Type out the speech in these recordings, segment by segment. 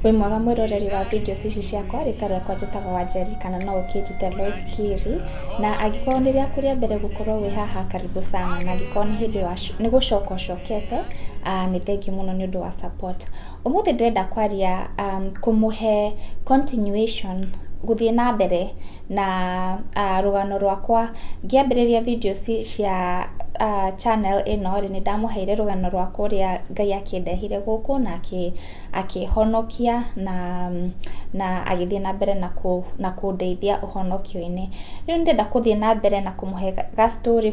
Wĩ mwega mwĩroreri wa video ici ciakwa, rĩtwa rĩakwa njĩtagwo Wanjeri kana no ũkĩnjĩte Lois Kiri, na angĩkorwo nĩ rĩaku rĩa mbere gũkorwo wĩ haha karibu sana, na angĩkorwo nĩ hĩndĩ nĩ gũcoka ũcokete, nĩ thengiũ mũno nĩ ũndũ wa support. Ũmũthĩ ndĩrenda kwaria kũmũhe continuation, gũthiĩ na mbere na rũgano rwakwa ngĩambĩrĩria video cia channel ĩno nĩ ndamũheire rũgano rwakwa ũrĩa Ngai akĩndehire gũkũ na akĩhonokia na agĩthiĩ na mbere na kũndeithia ũhonokio-inĩ. Rĩu ndĩrenda gũthiĩ na mbere na kũmũhe ga story,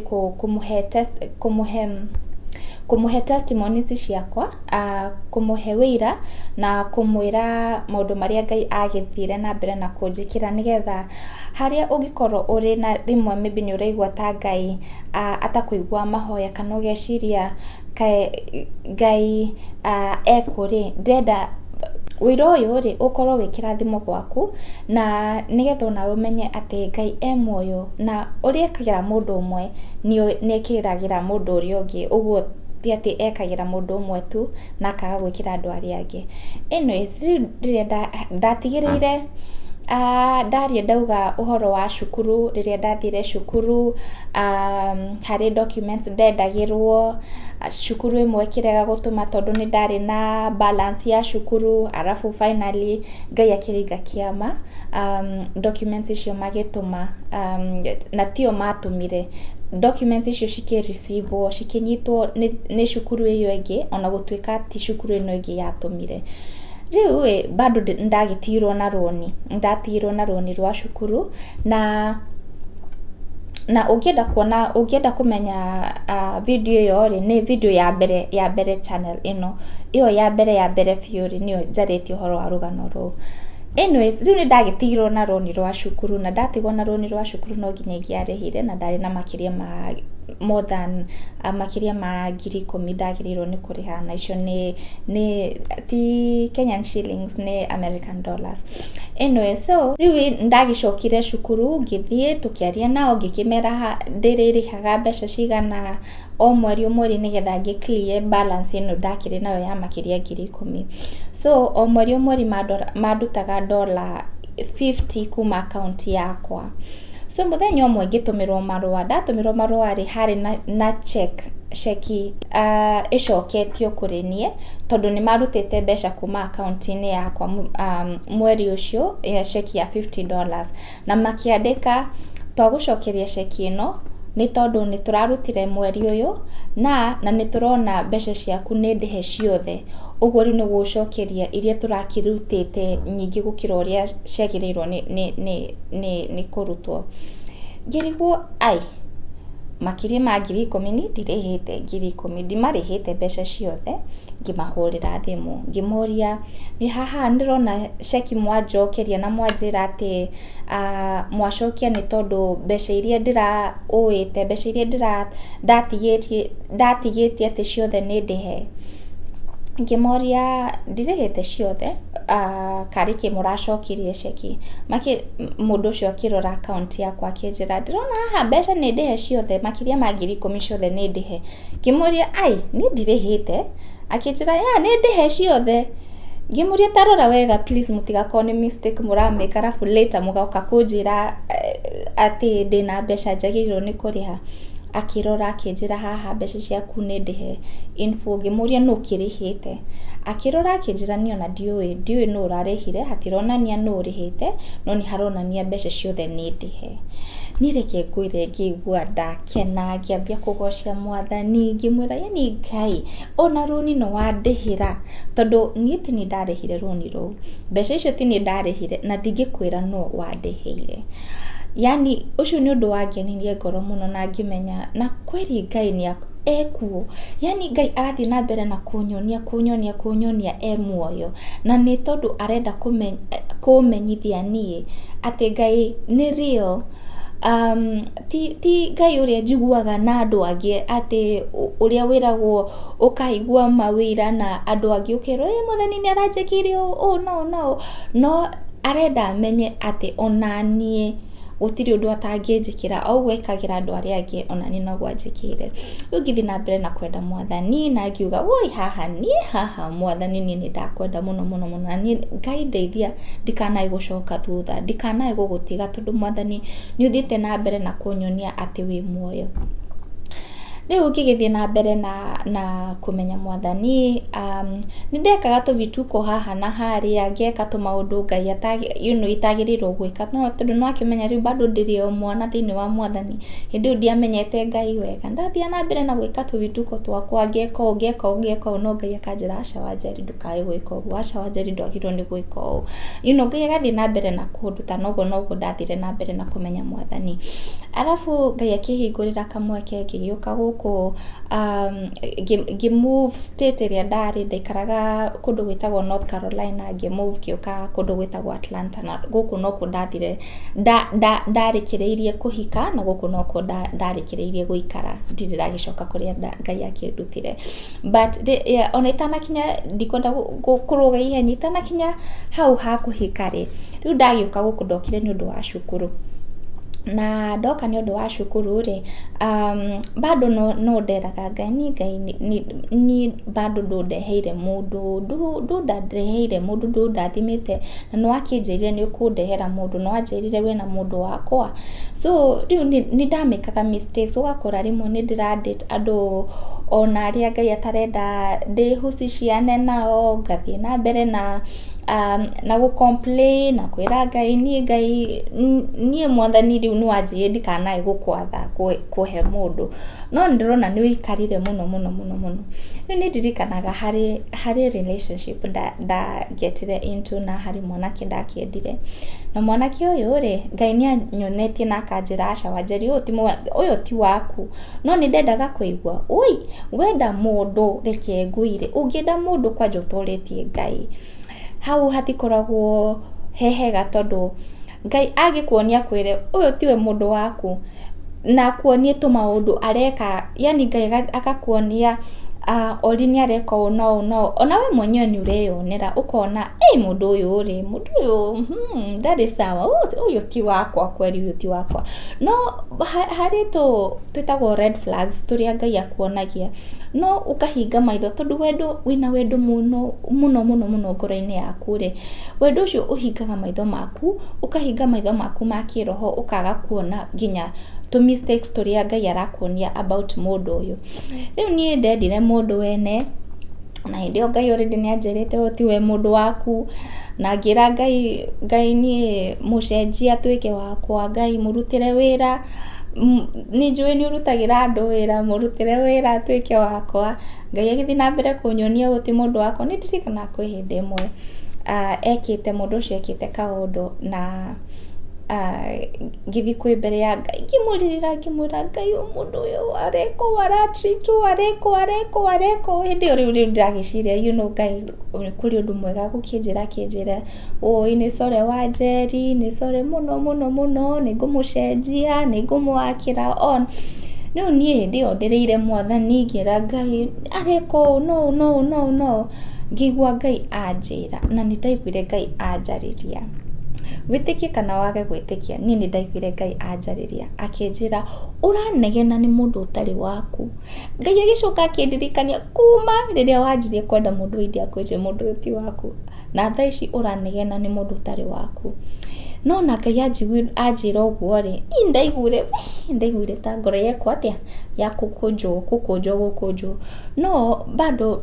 kũmũhe testimonies ciakwa, kũmũhe wĩira na kũmwĩra maũndũ marĩa Ngai agĩthire na mbere na kũnjĩkĩra, nĩgetha harĩa ũngĩkorwo ũrĩ na rĩmwe maybe nĩ ũraigua ta Ngai atakũigua mahoya kana ũgeciria Ngai ekũrĩ, ndĩrenda wĩra ũyũ rĩ ũkorwo wĩ kĩrathimo gwaku, na nĩgetha nawe ũmenye atĩ Ngai e muoyo, na ũrĩa ekagĩra mũndũ ũmwe nĩ ekagĩra mũndũ ũrĩa ũngĩ, ũguo ti atĩ ekagĩra mũndũ ũmwe tu na akaga gwĩkĩra andũ arĩa angĩ. Anyways, rĩrĩa ndatigĩrĩire ndaria ndauga ũhoro wa cukuru, rĩrĩa ndathire cukuru, harĩ documents ndendagĩrwo, cukuru ĩmwe ĩkĩrega gũtũma tondũ nĩ ndarĩ na balance ya cukuru, arabu finally Ngai akĩringa kĩama, documents icio magĩtũma, na tio matũmire, documents icio cikĩreceivewo, cikĩnyitwo nĩ cukuru ĩyo ĩngĩ, ona gũtuĩka ti cukuru ĩno ĩngĩ yatũmire. Rĩu bado ndatigirwo na roni rwa cukuru, na ũngĩenda kũmenya video ĩyo rĩ, nĩ video ya mbere channel ĩno, ĩyo ya mbere biũ rĩ nĩyo njarĩtie ũhoro wa rũgano rũu. Anyways, rĩu nĩ ndagĩtigirwo na roni rwa cukuru, na ndatigwo na roni rwa cukuru no nginya ingĩarĩhire, na ndarĩ na makĩria ma more than makĩria ma 10,000 ndagĩrĩirwo nĩ kũrĩha, na icio nĩ ti Kenyan shillings, nĩ American dollars. Anyway, so rĩu ndagĩcokire cukuru, ngĩthiĩ tũkĩaria nao, ngĩkĩmera ndĩrĩrĩhaga mbeca cigana o mweri nĩgetha ngĩ-clear balance ĩno ndakĩrĩ nayo ya makĩria 10,000. So o mweri mandutaga $50 kuma account yakwa. So mũthenya ũmwe ngĩtũmĩrwo marũa, ndatũmĩrwo marũa rĩ harĩ na cheki ĩcoketio kũrĩ niĩ, tondũ nĩ marutĩte mbeca kuma account-inĩ yakwa mweri ũcio, cheki ya $50, na makĩandĩka twagũcokeria cheki ĩno nĩ tondũ nĩ tũrarutire mweri ũyũ na nĩ tũrona mbeca ciaku nĩ ndĩhe ciothe, ũguo rĩu nĩ gũcokeria iria tũrakĩrutĩte nyingĩ gũkĩra ũrĩa ciagĩrĩirwo nĩ kũrutwo. Ngĩrigwo makĩria ma 10,000 ndirĩhĩte 10,000, ndimarĩhĩte mbeca ciothe. Ngĩmahũrĩra thimũ ngĩmoria nĩ haha ndĩrona cheki mwanjokeria na mwanjĩra atĩ mwacokia nĩ tondũ mbeca iria ndĩraũĩte, mbeca iria ndatigĩtie atĩ ciothe nĩ ndĩhe. Ngĩmoria ndirĩhĩte ciothe, karĩkĩ mũracokirie cheki. Mũndũ ũcio akĩrora account yakwa akĩnjĩra ndĩrona haha mbeca nĩ ndĩhe ciothe, makĩria ma 10,000 ciothe nĩ ndĩhe. Ngĩmoria niĩ ndirĩhĩte, akĩnjĩra nĩ ndĩhe ciothe. Ngĩmoria tarora wega please mũtigakorwo nĩ mistake mũramĩka, arabu later mũgoka kũnjĩra atĩ ndĩna mbeca njagĩrĩirwo nĩ kũrĩha. Akĩrora akĩnjĩra haha mbeca ciaku nĩ ndĩhe info. Ngĩmoria nũ kĩrĩhĩte, akĩrora akĩnjĩra niĩ ona ndiũĩ nũ ũrarĩhire, hatironania nũ ũrĩhĩte, no nĩ haronania mbeca ciothe nĩ ndĩhe. Niĩ reke ngwĩre ngĩigua ndakena, ngĩambia kũgocia Mwathani, ngĩmwĩra Ngai ona rũni nĩ wandĩhĩra, tondũ niĩ ti nĩ ndarĩhire rũni rũu, mbeca icio ti nĩ ndarĩhire, na ndingĩkwĩra nũ wandĩhĩire. Yani ũcio nĩ ũndũ wangenirie ngoro mũno, na ngĩmenya na kweri Ngai nĩ ekuo. Yani Ngai arathiĩ na mbere na kũnyonia e muoyo, na nĩ tondũ arenda kũmenyithia niĩ atĩ Ngai nĩ real. Ti Ngai ũrĩa njiguaga na andũ angĩ, atĩ ũrĩa wĩragwo ũkaigua mawĩra na andũ angĩ ũkerwo Mwathani nĩ aranjĩkire no arenda amenye atĩ ona niĩ gutiri undu atangĩnjĩkĩra o ũguo ekagira andu aria angĩ ona ni no gwanjĩkĩire. Rĩu ngĩthiĩ na mbere na kwenda Mwathani na ngiuga woi haha Mwathani niĩ nĩ ndakwenda mũno na niĩ Ngai ndeithia ndikanae gũcoka thutha, ndikanae gũgũtiga tondũ Mwathani nĩ ũthiĩte na mbere na kũnyonia atĩ wĩ muoyo. Rĩu ngĩgĩthiĩ na mbere na kũmenya Mwathani, nĩ ndekaga tũvituko haha na harĩa, ngeka tũmaũndũ Ngai itagĩrĩirwo gwĩka, no tondũ no akĩmenya rĩu bado ndĩrĩ o mwana thĩinĩ wa Mwathani, hĩndĩ ĩyo ndiamenyete Ngai wega, ndathiĩ na mbere na gwĩka tũvituko twakwa, ngeka ũũ, no Ngai akanjĩra aca Wanjeri ndũkae gwĩka ũguo, aca Wanjeri ndwagĩrĩirwo nĩ gwĩka ũũ. Ngai agathiĩ na mbere na kũnduta, noguo ndathire na mbere na kũmenya Mwathani. Arabu Ngai akĩhingũrĩra kamweke, ngĩgĩũka gũkũ ngĩmove state ĩrĩa ndaikaraga kũndũ gwĩtagwo North Carolina, ngĩmove ngĩũka kũndũ gwĩtagwo Atlanta, na gũkũ nokuo ndathire ndarĩkĩrĩirie kũhika, na gũkũ nokuo ndarĩkĩrĩirie gũikara, ndirĩ ndagĩcoka kũrĩa Ngai akĩndutire. But ona itanakinya, ndikwenda kũrũga ihenya, itanakinya hau ha kũhika rĩ, rĩu ndagĩũka gũkũ ndokire nĩ ũndũ wa cukuru. Na ndoka nĩ ũndũ wa cukuru rĩ, bado no nderaga Ngai, ni bado ndũndeheire mũndũ, ndũndathimĩte, na nĩ wakĩnjĩrire nĩ ũkũndehera mũndũ, nĩ wanjĩrire wĩna mũndũ wakwa. So rĩu nĩ ndamĩkaga mistakes, ũgakora rĩmwe nĩ ndĩradate andũ ona arĩa Ngai atarenda ndĩhuciciane nao, ngathiĩ na mbere na gũcomplain, na kwĩra Ngai niĩ Mwathani rĩu nĩ wanjĩrire ndikanae gũkwatha kũhe mũndũ, no ndĩrona nĩ ũikarire mũno. Rĩu nĩ ndirikanaga harĩ relationship ndagetire into na harĩ mwanake ndakĩendire, na mwanake ũyũ rĩ, Ngai nĩ anyonetie na akanjĩra aca Wanjeri ũyũ ti waku, no nĩ ndendaga kũigua wenda mũndũ reke ngũire, ũngĩenda mũndũ kwanja ũtũrĩtie Ngai. Hau hatikoragwo hehega, tondũ Ngai agĩkuonia kwĩre ũyũ tiwe mũndũ waku, na kuonie tũmaũndũ areka, yani Ngai akakuonia ori nĩ areka ũũ no, ona we mwenyewe nĩ ũreyonera ũkona mũndũ ũyũ ndarĩ sawa, ũyũ ti wakwa kweri, ũyũ ti wakwa. No harĩ twĩtagwo red flags tũrĩa Ngai akuonagia, no ũkahinga maitho, tondũ wĩna wendo mũno ngoro-inĩ yaku rĩ, wendo ũcio ũhingaga maitho maku, ũkahinga maitho maku ma kĩroho, ũkaga kuona nginya mistakes tũrĩa Ngai arakuonia about mũndũ ũyũ. Rĩu niĩ ndendire mũndũ wene, na hĩndĩ ĩyo Ngai already nĩ anjĩrĩte ũyũ tiwe mũndũ waku, na ngĩra Ngai niĩ mũcenjie atuĩke wakwa, Ngai mũrutĩre wĩra, nĩ njũĩ nĩ ũrutagĩra andũ wĩra, mũrutĩre wĩra atuĩke wakwa. Ngai agĩthiĩ na mbere kũnyonia ũyũ ti mũndũ wakwa. Nĩ ndirikanaga kwĩ hĩndĩ ĩmwe mũndũ ũcio ekĩte kaũndũ, na ngĩthiĩ kwĩ mbere ya Ngai ngĩmũrĩrĩra ngĩmwĩra Ngai mũndũ ũyũ arekwo aratreatwo, arekwo. Hĩndĩ ĩyo rĩu ndagĩciria Ngai kũrĩ ũndũ mwega gũkĩnjĩra nĩ sorry Wanjeri, nĩ sorry mũno, nĩ ngũmũcenjia, nĩ ngũmwakĩra on. Rĩu niĩ hĩndĩ ĩyo ndĩrĩire Mwathani ngĩra Ngai arekwo no, ngĩigua Ngai anjĩra, na nĩ ndaiguire Ngai anjarĩria. Wĩtĩkie kana wage gwĩtĩkia, niĩ nĩ ndaiguire Ngai anjarĩria akĩnjĩra ũranegena nĩ mũndũ ũtarĩ waku. Ngai agĩcoka akĩndirikania kuma rĩrĩa wanjirie kwenda mũndũ indi akwĩre mũndũ ũyũ ti waku, na thaa ici ũranegena nĩ mũndũ ũtarĩ waku. No na Ngai anjĩra ũguo rĩ, ndaiguire ta ngoro yakwa atĩa ya gũkũnjwo, no bado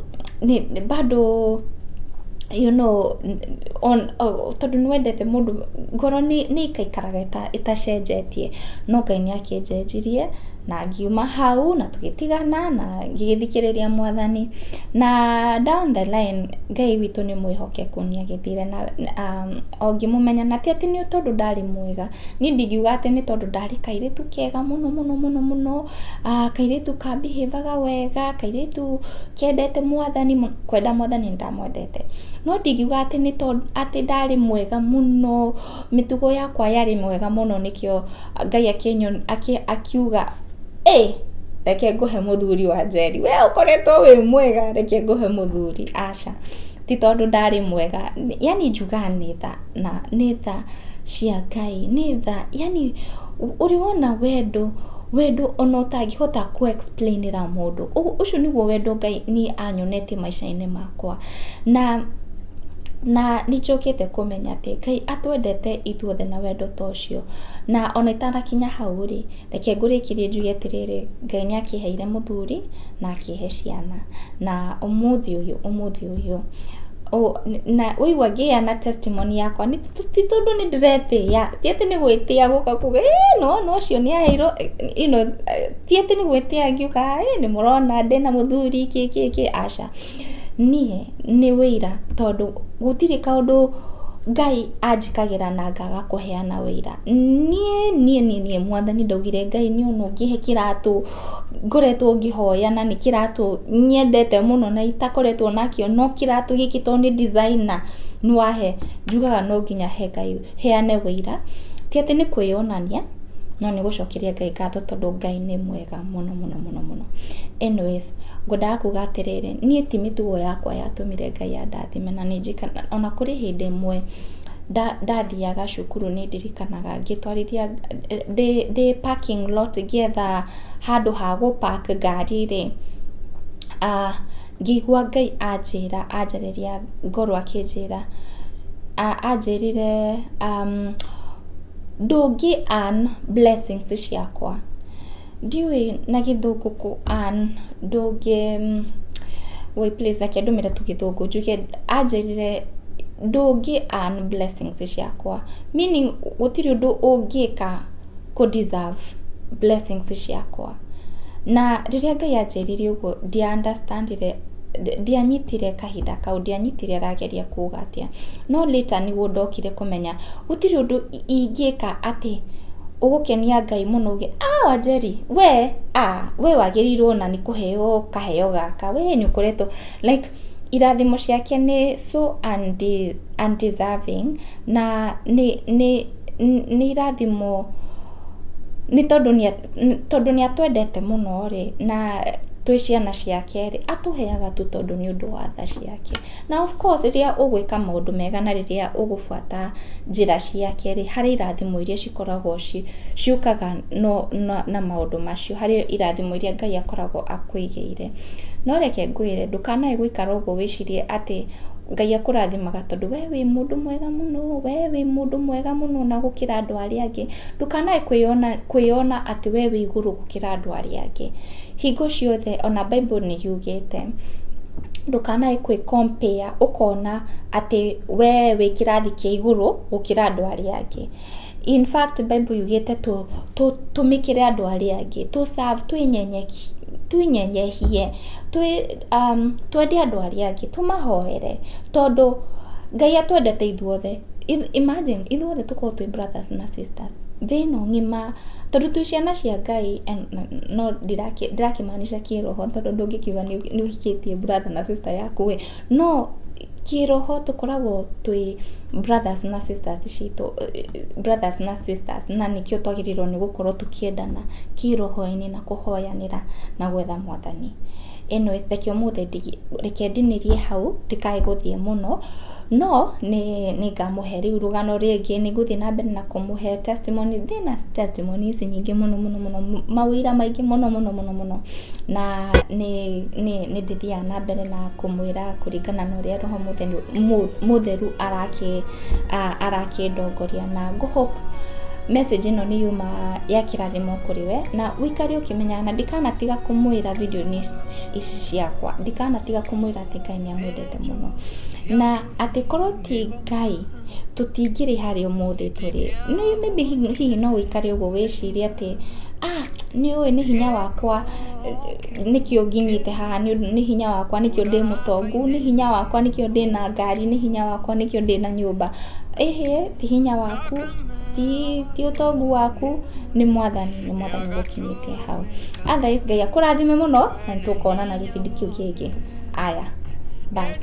tondũ nĩ wendete mũndũ, ngoro nĩ ikaikaraga ĩtacenjetie, no Ngai nĩ akĩnjenjirie, na ngiuma hau na tũgĩtigana na ngĩgĩthikĩrĩria Mwathani, na down the line Ngai witũ nĩ mwĩhokeku, nĩ agĩthire na o ngĩmũmenya, na ti atĩ nĩ tondũ ndarĩ mwega, niĩ ndingiuga atĩ nĩ tondũ ndarĩ kairĩtu kega mũno, kairĩtu ka behave-aga wega, kairĩtu kendete Mwathani, kwenda Mwathani nĩ ndamwendete, no ndingiuga atĩ nĩ tondũ atĩ ndarĩ mwega mũno, mĩtugo yakwa yarĩ mwega mũno nĩkĩo Ngai akiuga reke ngũhe mũthuri Wanjeri, we ũkoretwo wĩ mwega, reke ngũhe mũthuri. Aca, ti tondũ ndarĩ mwega, yani njuga nĩ tha cia Ngai nĩ tha, yani uri wona wendo ona ũtangĩhota ku-explainĩra mũndũ. Ũcio nĩguo wendo Ngai niĩ anyonetie maica-inĩ makwa. Na nĩnjũkĩte kũmenya atĩ Ngai atwendete ithuothe na wendo ta ũcio. Na ona itanakinya hau rĩ, reke ngũrĩkĩrie njuge atĩrĩrĩ, Ngai nĩakĩheire mũthuri na akĩhe ciana. Na ũmũthĩ ũyũ na wĩigua ngĩheana testimony yakwa ti tondũ nĩ ndĩretĩĩa, ti atĩ nĩ gwĩtĩĩa gũka kuga no ũcio nĩ aheirwo, ti atĩ nĩ gwĩtĩĩa ngiuga nĩ mũrona ndĩ na mũthuri kĩ aca. Niĩ nĩ wĩira, tondũ gũtirĩ kaũndũ Ngai anjĩkagĩra na ngaga kũheana wĩira. Niĩ Mwathani ndaugire Ngai nĩ ono ngĩhe kĩratũ ngoretwo ngĩhoya na nĩ kĩratũ nyendete mũno na itakoretwo nakĩo, no kĩratũ gĩkĩ to nĩ designer nĩwahe. Njugaga no nginya heane wĩira, ti atĩ nĩ kwĩyonania, no nĩ gũcokeria Ngai ngatho tondũ Ngai nĩ mwega mũno. Anyways, ngwendaga kuga atĩrĩrĩ, niĩ ti mĩtugo yakwa yatũmire Ngai andathime, na nĩnjikana ona kũrĩ hĩndĩ ĩmwe ndathiaga cukuru nĩ ndirikanaga ngĩtwarithia the parking lot ngĩetha handũ ha gũ-park ngari rĩ, ngĩigua Ngai anjarĩria ngoro akĩnjĩra, anjĩrire ndũngĩ earn blessings ciakwa. Ndiũĩ na gĩthũngũ ku earn ndũngĩ wait please reke ndũmĩre tu gĩthũngũ njuge, anjĩrire ndũngĩ earn blessings ciakwa, meaning gũtirĩ ũndũ ũngĩka ku deserve blessings ciakwa. Na rĩrĩa Ngai anjĩrire ũguo ndianderstandire, ndianyitire kahinda kau, ndianyitire arageria kuuga atĩa. No later nĩguo ndokire kũmenya gũtirĩ ũndũ ingĩka atĩ ũgũkenia Ngai mũno uge Wanjeri we wagĩrĩirwo na nĩ kũheo kaheo gaka, we nĩ ũkoretwo like irathimo ciake nĩ so undeserving, na nĩ irathimo nĩ tondũ nĩ atwendete mũno rĩ, na twĩ ciana ciake rĩ, atũheaga tu tondũ nĩ ũndũ wa tha ciake. Na of course rĩrĩa ũgwĩka maũndũ mega na rĩrĩa ũgũbuata njĩra ciake rĩ, harĩ irathimo iria cikoragwo ciũkaga na maũndũ macio, harĩ irathimo iria Ngai akoragwo akũigĩire. No reke ngwĩre ndũkanae gũikara ũguo wĩcirie atĩ Ngai akũrathimaga tondũ we wĩ mũndũ mwega mũno na gũkĩra andũ arĩa angĩ. Ndũkanae kwĩyona atĩ we wĩ igũrũ gũkĩra andũ arĩa angĩ. Hingo ciothe ona Bible nĩ yugĩte ndũkanae kwĩ-compare ũkona atĩ we wĩ kĩrathi kĩa igũrũ gũkĩra andũ arĩa angĩ. In fact Bible yugĩte tũmĩkĩre andũ arĩa angĩ, serve, twĩnyenyehie, twende andũ arĩa angĩ, tũmahoere, tondũ Ngai atwendete ithuothe. Imagine ithuothe tũkorwo twĩ brothers na sisters thĩ ĩno ng'ima, tondũ twĩ ciana cia Ngai. No ndirakĩmaanisha kĩroho, tondũ ndũngĩkiuga nĩ ũhikĩtie brother na sister yaku we, no kĩroho tũkoragwo twĩ brothers na sisters citũ, brothers na sisters, na nĩkĩo twagĩrĩirwo nĩ gũkorwo tũkĩendana kĩroho-inĩ na kũhoyanĩra na gwetha Mwathani. Anyways, reke ndinĩrie hau ndikae gũthiĩ mũno, no nĩ ngamũhe rĩu rũgano rĩngĩ, nĩ ngũthiĩ na mbere na kũmũhe testimony. Ndĩna testimony ici nyingĩ mũno, mawĩra maingĩ mũno, na nĩ ndĩthiaga na mbere na kũmwĩra kũringana na ũrĩa Roho Mũtheru arakĩndongoria, na ngũhope message ĩno nĩ yuma ya kĩrathimo kũrĩ we, na wĩikare ũkĩmenyaga, na ndikanatiga kũmwĩra video-inĩ ici ciakwa, ndikanatiga kũmwĩra atĩ Ngai nĩ amwendete mũno, na atĩ korwo ti Ngai tũtingĩrĩ harĩa ũmũthĩ tũrĩ. Maybe hihi no wĩikare ũguo wĩcirie atĩ nĩ ũĩ nĩ hinya wakwa nĩkĩo nginyĩte haha, nĩ hinya wakwa nĩkĩo ndĩ mũtongu, nĩ hinya wakwa nĩkĩo ndĩ na ngari, nĩ hinya wakwa nĩkĩo ndĩ na nyũmba. Ti hinya waku, ti ũtongu waku, nĩ Mwathani gũkinyĩtie hau. Otherwise Ngai akũrathime mũno, na nĩtũkonana gĩbindi kĩu kĩngĩ. Aya, bye.